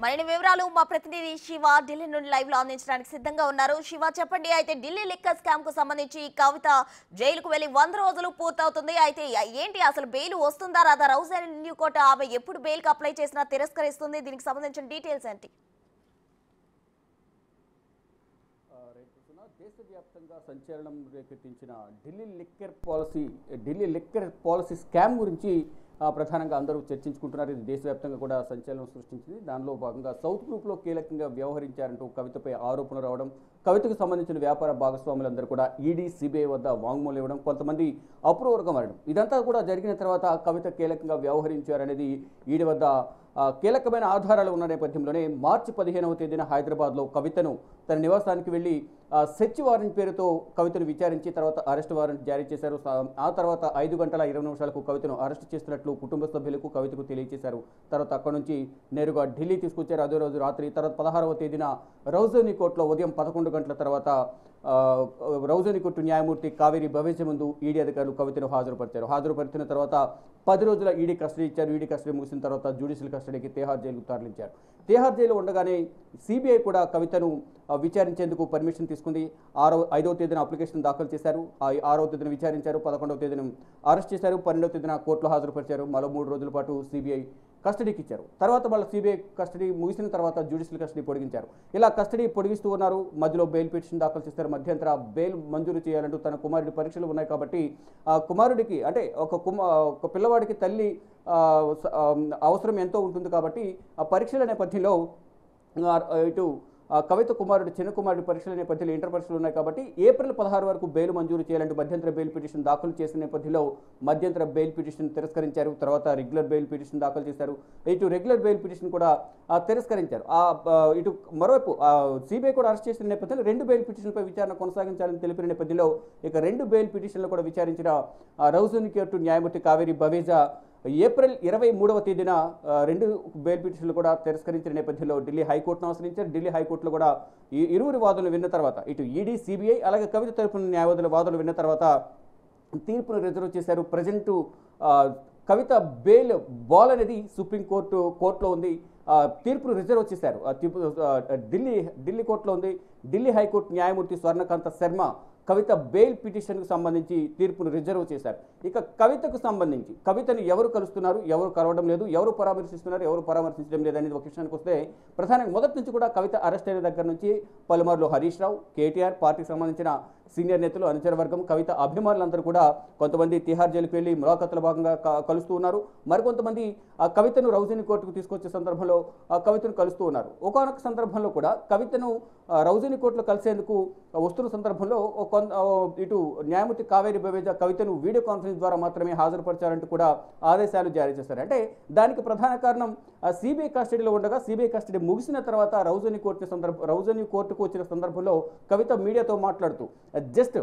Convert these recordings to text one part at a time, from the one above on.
మరిన్ని వివరాలు మా ప్రతినిధి శివ ఢిల్లీ నుండి లైవ్ లో అందించడానికి సిద్ధంగా ఉన్నారు. శివ చెప్పండి, అయితే ఢిల్లీ లిక్కర్ స్కామ్ కు సంబంధించి కవిత జైలుకు వెళ్లి 100 రోజులు పూర్తవుతుంది. అయితే ఏంటి అసలు బెయిల్ వస్తుందా రాదా? రౌజ్ అండ్ న్యూ కోర్ట్ ఆమె ఎప్పుడు బెయిల్ కి అప్లై చేసినా తిరస్కరిస్తుంది. దీనికి సంబంధించిన డీటెయిల్స్ ఏంటి? దేశవ్యాప్తంగా సంచలనం రేకెత్తించిన ఢిల్లీ లిక్కర్ పాలసీ స్కామ్ గురించి ప్రధానంగా అందరూ చర్చించుకుంటున్నారు. ఇది దేశవ్యాప్తంగా కూడా సంచలనం సృష్టించింది. దానిలో భాగంగా సౌత్ గ్రూప్లో కీలకంగా వ్యవహరించారంటూ కవితపై ఆరోపణలు రావడం, కవితకు సంబంధించిన వ్యాపార భాగస్వాములందరూ కూడా ఈడీ సిబిఐ వద్ద వాంగ్మూలం ఇవ్వడం, కొంతమంది అప్రూవర్గా మారడం, ఇదంతా కూడా జరిగిన తర్వాత కవిత కీలకంగా వ్యవహరించారనేది ఈడీ వద్ద కీలకమైన ఆధారాలు ఉన్న నేపథ్యంలోనే మార్చి 15వ తేదీన హైదరాబాద్లో కవితను తన నివాసానికి వెళ్ళి సెర్చ్ వారెంట్ పేరుతో కవితను విచారించి తర్వాత అరెస్ట్ వారెంట్ జారీ చేశారు. ఆ తర్వాత 5 గంటల 20 నిమిషాలకు కవితను అరెస్ట్ చేస్తున్నట్లు కుటుంబ సభ్యులకు కవితకు తెలియజేశారు. తర్వాత అక్కడి నుంచి నేరుగా ఢిల్లీ తీసుకొచ్చారు. అదే రోజు రాత్రి తర్వాత 16వ తేదీన రౌజనీ కోర్టులో ఉదయం 11 గంటల తర్వాత రౌజనీ కోర్టు న్యాయమూర్తి కావేరి బవేజ ముందు ఈడీ అధికారులు కవితను హాజరుపరిచిన తర్వాత 10 రోజుల ఈడీ కస్టడీ ఇచ్చారు. ఈడీ కస్టడీ ముగిసిన తర్వాత జ్యుడిషియల్ కస్టడీకి తిహార్ జైలుకు తరలించారు. తిహార్ జైలు ఉండగానే సిబిఐ కూడా కవితను విచారించేందుకు పర్మిషన్ తీసుకుంది. 5వ తేదీన అప్లికేషన్ దాఖలు చేశారు. 6వ తేదీన విచారించారు. 11వ తేదీన అరెస్ట్ చేశారు. 12వ తేదీన కోర్టులో హాజరుపరిచారు. మరో 3 రోజుల పాటు సిబిఐ కస్టడీకి ఇచ్చారు. తర్వాత మళ్ళీ సిబిఐ కస్టడీ ముగిసిన తర్వాత జ్యుడిషియల్ కస్టడీ పొడిగించారు. ఇలా కస్టడీ పొడిగిస్తూ ఉన్నారు. మధ్యలో బెయిల్ పిటిషన్ దాఖలు చేస్తారు. మధ్యంతర బెయిల్ మంజూరు చేయాలంటూ తన కుమారుడి పరీక్షలు ఉన్నాయి కాబట్టి ఆ కుమారుడికి అంటే ఒక పిల్లవాడికి తల్లి అవసరం ఎంతో ఉంటుంది కాబట్టి ఆ పరీక్షల నేపథ్యంలో ఇటు కవిత కుమారుడు చిన్న కుమారుడి పరీక్షల నేపథ్యంలో ఇంటర్ పరీక్షలు ఉన్నాయి కాబట్టి ఏప్రిల్ 16 వరకు బెయిల్ మంజూరు చేయాలంటూ మధ్యంతర బెయిల్ పిటిషన్ దాఖలు చేసిన నేపథ్యంలో మధ్యంతర బెయిల్ పిటిషన్ తిరస్కరించారు. తర్వాత రెగ్యులర్ బెయిల్ పిటిషన్ దాఖలు చేశారు. ఇటు రెగ్యులర్ బెయిల్ పిటిషన్ కూడా తిరస్కరించారు. ఇటు మరోవైపు సిబిఐ కూడా అరెస్ట్ చేసిన నేపథ్యంలో 2 బెయిల్ పిటిషన్పై విచారణ కొనసాగించాలని తెలిపిన నేపథ్యంలో ఇక 2 బెయిల్ పిటిషన్లు కూడా విచారించిన రౌజనీ కోర్టు న్యాయమూర్తి కావేరి బవేజా ఏప్రిల్ 23వ తేదీన 2 బెయిల్ పిటిషన్లు కూడా తిరస్కరించిన నేపథ్యంలో ఢిల్లీ హైకోర్టును ఆశ్రయించారు. ఢిల్లీ హైకోర్టులో కూడా ఇరువురి వాదనలు విన్న తర్వాత ఇటు ఈడీ సిబిఐ అలాగే కవిత తరపున న్యాయవాదుల వాదనలు విన్న తర్వాత తీర్పును రిజర్వ్ చేశారు. ప్రజెంటు కవిత బెయిల్ బాల్ అనేది కోర్టులో ఉంది. తీర్పును రిజర్వ్ చేశారు. ఢిల్లీ కోర్టులో ఉంది. ఢిల్లీ హైకోర్టు న్యాయమూర్తి స్వర్ణకాంత శర్మ కవిత బెయిల్ పిటిషన్కు సంబంధించి తీర్పును రిజర్వ్ చేశారు. ఇక కవితకు సంబంధించి కవితను ఎవరు కలుస్తున్నారు, ఎవరు కలవడం లేదు, ఎవరు పరామర్శిస్తున్నారు, ఎవరు పరామర్శించడం లేదు అనేది ఒక విషయానికి వస్తే ప్రధానంగా మొదటి నుంచి కూడా కవిత అరెస్ట్ అయిన దగ్గర నుంచి పలుమార్లు హరీష్ రావు, కేటీఆర్, పార్టీకి సంబంధించిన సీనియర్ నేతలు, అనుచర వర్గం, కవిత అభిమానులందరూ కూడా కొంతమంది తిహార్ జైలుకు వెళ్ళి ములాఖతుల భాగంగా కలుస్తూ ఉన్నారు. మరికొంతమంది ఆ కవితను రౌజనీ కోర్టుకు తీసుకొచ్చే సందర్భంలో ఆ కవితను కలుస్తూ ఉన్నారు. ఒకానొక సందర్భంలో కూడా కవితను రౌజనీ కోర్టులో కలిసేందుకు వస్తున్న సందర్భంలో ఇటు న్యాయమూర్తి కావేరి బవేజా కవితను వీడియో కాన్ఫరెన్స్ ద్వారా మాత్రమే హాజరుపరచాలంటూ కూడా ఆదేశాలు జారీ చేశారు. అంటే దానికి ప్రధాన కారణం సిబిఐ కస్టడీలో ఉండగా సిబిఐ కస్టడీ ముగిసిన తర్వాత రౌజనీ కోర్టుకు వచ్చిన సందర్భంలో కవిత మీడియాతో మాట్లాడుతూ జస్ట్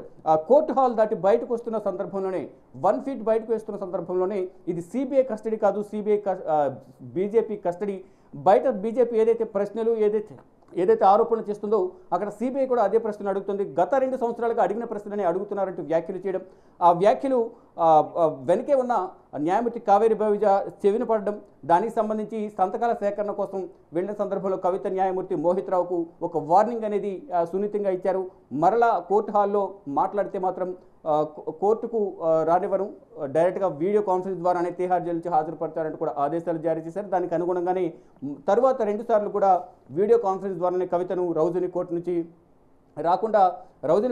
కోర్టు హాల్ దాటి బయటకు వస్తున్న సందర్భంలోనే 1 ఫీట్ బయటకు వేస్తున్న సందర్భంలోనే ఇది సిబిఐ కస్టడీ కాదు, బీజేపీ కస్టడీ. బయట బీజేపీ ఏదైతే ప్రశ్నలు ఏదైతే ఆరోపణలు చేస్తుందో అక్కడ సిబిఐ కూడా అదే ప్రశ్నలు అడుగుతుంది. గత 2 సంవత్సరాలుగా అడిగిన ప్రశ్నలని అడుగుతున్నారంటూ వ్యాఖ్యలు చేయడం, ఆ వ్యాఖ్యలు వెనకే ఉన్న న్యాయమూర్తి కావేరి బవేజా చెవిన పడడం, దానికి సంబంధించి సంతకాల సేకరణ కోసం వెళ్ళిన సందర్భంలో కవిత న్యాయమూర్తి మోహిత్ రావుకు ఒక వార్నింగ్ అనేది సున్నితంగా ఇచ్చారు. మరలా కోర్టు హాల్లో మాట్లాడితే మాత్రం కోర్టుకు రానివ్వరు, డైరెక్ట్గా వీడియో కాన్ఫరెన్స్ ద్వారానే తిహార్ జైలు నుంచి హాజరుపడతారంటూ కూడా ఆదేశాలు జారీ చేశారు. దానికి అనుగుణంగానే తర్వాత 2 సార్లు కూడా వీడియో కాన్ఫరెన్స్ ద్వారానే కవితను రౌజనీ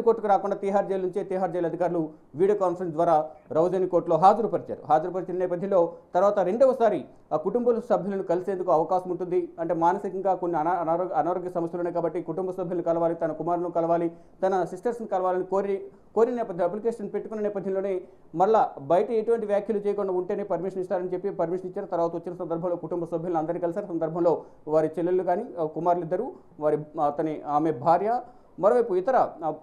కోర్టుకు రాకుండా తిహార్ జైలు అధికారులు వీడియో కాన్ఫరెన్స్ ద్వారా రౌజనీ కోర్టులో హాజరుపరిచిన నేపథ్యంలో తర్వాత 2వసారి ఆ కుటుంబ సభ్యులను కలిసేందుకు అవకాశం ఉంటుంది. అంటే మానసికంగా కొన్ని అనారోగ్య సమస్యలు ఉన్నాయి కాబట్టి కుటుంబ సభ్యులను కలవాలి, తన కుమారులను కలవాలి, తన సిస్టర్స్ని కలవాలని కోరిన నేపథ్యం అప్లికేషన్ పెట్టుకున్న నేపథ్యంలోనే మళ్ళా బయట ఎటువంటి వ్యాఖ్యలు చేయకుండా ఉంటేనే పర్మిషన్ ఇస్తారని చెప్పి పర్మిషన్ ఇచ్చారు. తర్వాత వచ్చిన సందర్భంలో కుటుంబ సభ్యులను అందరినీ కలిసారు. సందర్భంలో వారి చెల్లెళ్ళు కానీ కుమారులిద్దరూ, ఆమె భార్య, మరోవైపు ఇతర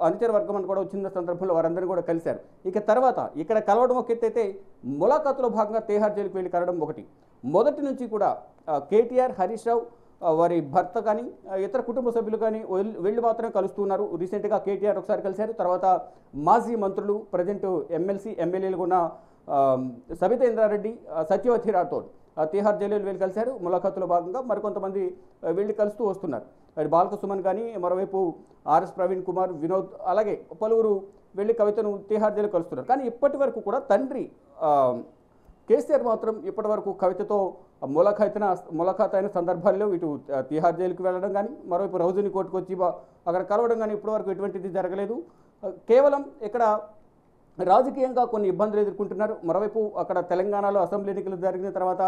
అనుచర వర్గం అని కూడా వచ్చిన సందర్భంలో వారందరినీ కూడా కలిశారు. ఇక తర్వాత ఇక్కడ కలవడం ఒక ఎత్తు అయితే ములాఖాతులో భాగంగా తిహార్ జైలుకి వెళ్ళి కలవడం ఒకటి. మొదటి నుంచి కూడా కేటీఆర్, హరీష్ రావు, వారి భర్త కానీ ఇతర కుటుంబ సభ్యులు కానీ వెళ్ళి మాత్రమే కలుస్తున్నారు. రీసెంట్గా కేటీఆర్ ఒకసారి కలిశారు. తర్వాత మాజీ మంత్రులు, ప్రజెంట్ ఎమ్మెల్యేలుగా ఉన్న సబితా ఇంద్రారెడ్డి, సత్యవతి రాథోడ్ తీహార్ జైలులో వెళ్ళి కలిశారు. ములాఖాతులో భాగంగా మరికొంతమంది వెళ్ళి కలుస్తూ వస్తున్నారు. అది బాలకసుమన్ కానీ, మరోవైపు ఆర్ఎస్ ప్రవీణ్ కుమార్, వినోద్, అలాగే పలువురు వెళ్ళి కవితను తీహార్ జైలు కలుస్తున్నారు. కానీ ఇప్పటి వరకు కూడా తండ్రి కేసీఆర్ మాత్రం ఇప్పటి వరకు కవితతో ములాఖాత్ అయిన సందర్భాల్లో ఇటు తీహార్ జైలుకి వెళ్ళడం కానీ, మరోవైపు రౌజుని కోర్టుకు వచ్చి అక్కడ కలవడం కానీ ఇప్పటివరకు ఎటువంటిది జరగలేదు. కేవలం ఇక్కడ రాజకీయంగా కొన్ని ఇబ్బందులు ఎదుర్కొంటున్నారు. మరోవైపు అక్కడ తెలంగాణలో అసెంబ్లీ ఎన్నికలు జరిగిన తర్వాత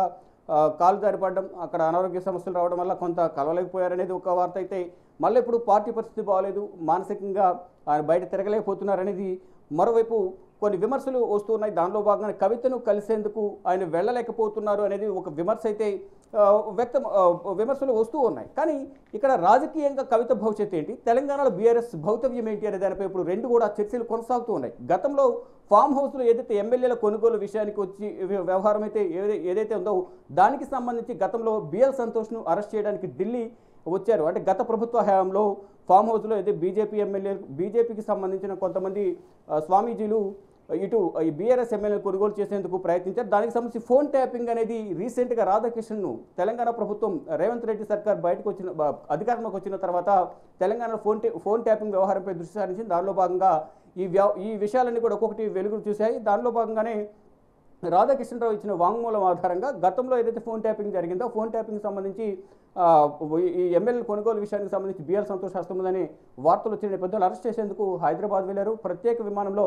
కాలు జారిపడడం, అక్కడ అనారోగ్య సమస్యలు రావడం వల్ల కొంత కలవలేకపోయారనేది ఒక వార్త అయితే, మళ్ళీ ఇప్పుడు పార్టీ పరిస్థితి బాగోలేదు, మానసికంగా ఆయన బయట తిరగలేకపోతున్నారనేది మరోవైపు కొన్ని విమర్శలు వస్తున్నాయి. దానిలో భాగంగా కవితను కలిసేందుకు ఆయన వెళ్ళలేకపోతున్నారు అనేది ఒక విమర్శ అయితే విమర్శలు వస్తూ ఉన్నాయి. కానీ ఇక్కడ రాజకీయంగా కవిత భవిష్యత్తు ఏంటి, తెలంగాణలో బీఆర్ఎస్ భౌతవ్యం ఏంటి అనే దానిపై ఇప్పుడు రెండు కూడా చర్చలు కొనసాగుతూ ఉన్నాయి. గతంలో ఫామ్ హౌస్లో ఏదైతే ఎమ్మెల్యేల కొనుగోలు విషయానికి వచ్చి వ్యవహారం అయితే ఏదైతే ఉందో దానికి సంబంధించి గతంలో బిఎల్ సంతోష్ను అరెస్ట్ చేయడానికి ఢిల్లీ వచ్చారు. అంటే గత ప్రభుత్వ హయాంలో ఫామ్ హౌస్లో అయితే బీజేపీకి సంబంధించిన కొంతమంది స్వామీజీలు ఇటు ఈ బీఆర్ఎస్ ఎమ్మెల్యేలు కొనుగోలు చేసేందుకు ప్రయత్నించారు. దానికి సంబంధించి ఫోన్ ట్యాపింగ్ అనేది రీసెంట్గా రాధాకృష్ణన్ను తెలంగాణ ప్రభుత్వం రేవంత్ రెడ్డి సర్కార్ బయటకు అధికారంలోకి వచ్చిన తర్వాత తెలంగాణలో ఫోన్ ట్యాపింగ్ వ్యవహారంపై దృష్టి సారించింది. దానిలో భాగంగా ఈ విషయాలన్నీ కూడా ఒక్కొక్కటి వెలుగులు చూశాయి. దానిలో భాగంగానే రాధాకృష్ణరావు ఇచ్చిన వాంగ్మూలం ఆధారంగా గతంలో ఏదైతే ఫోన్ ట్యాపింగ్ జరిగిందో ఫోన్ ట్యాపింగ్ సంబంధించి ఈ ఎమ్మెల్యే కొనుగోలు విషయానికి సంబంధించి బిఎల్ సంతోష్ హస్తం ఉందని వార్తలు వచ్చిన నేపథ్యంలో అరెస్ట్ చేసేందుకు హైదరాబాద్ వెళ్లారు. ప్రత్యేక విమానంలో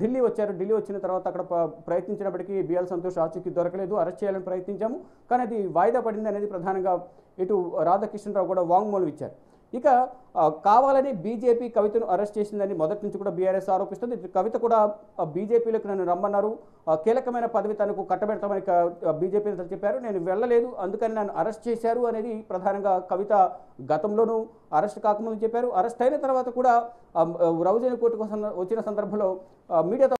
ఢిల్లీ వచ్చారు. ఢిల్లీ వచ్చిన తర్వాత అక్కడ ప్రయత్నించినప్పటికీ బిఎల్ సంతోష్ ఆచూకీ దొరకలేదు. అరెస్ట్ చేయాలని ప్రయత్నించాము, కానీ అది వాయిదా పడింది అనేది ప్రధానంగా ఇటు రాధాకృష్ణరావు కూడా వాంగ్మూలం ఇచ్చారు. ఇక కావాలని బీజేపీ కవితను అరెస్ట్ చేసిందని మొదటి నుంచి కూడా బీఆర్ఎస్ ఆరోపిస్తుంది. కవిత కూడా బీజేపీలోకి నన్ను రమ్మన్నారు, కీలకమైన పదవి తనకు కట్టబెడతామని బీజేపీ నేతలు చెప్పారు, నేను వెళ్ళలేదు, అందుకని నన్ను అరెస్ట్ చేశారు అనేది ప్రధానంగా కవిత గతంలోనూ అరెస్ట్ కాకముందు చెప్పారు. అరెస్ట్ అయిన తర్వాత కూడా రౌజన్ కోర్టుకు వచ్చిన సందర్భంలో మీడియాతో